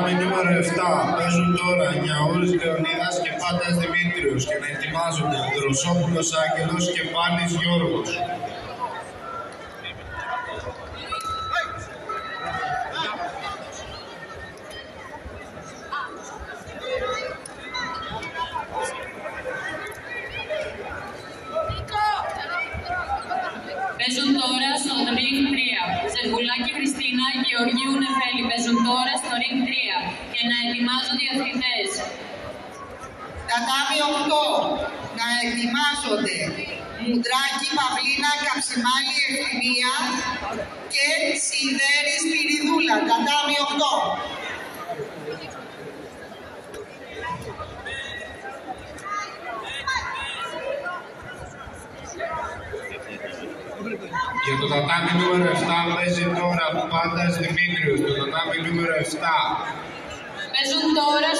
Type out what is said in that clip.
τατάμι νούμερο 7 παίζουν τώρα Νιαούρης Λεωνίδας και Πάντας Δημήτριος και να ετοιμάζονται Δροσόπουλος Άγγελος και Πάνης Γιώργος. Παίζουν τώρα στο Ring 3. Ζεργουλάκη Χριστίνα, Γεωργίου Νεφέλη παίζουν τώρα στο Ring 3 και να ετοιμάζονται οι αθλητές. Τατάμι 8. Να ετοιμάζονται Μουντράκη Παυλίνα Καψιμάλη Ευθυμία και Σιδέρη Σπυριδούλα. Τατάμι 8. Για το τατάμι νούμερο 7 παίζει τώρα Πάντας Δημήτριος, το τατάμι νούμερο 7. Παίζουν τώρα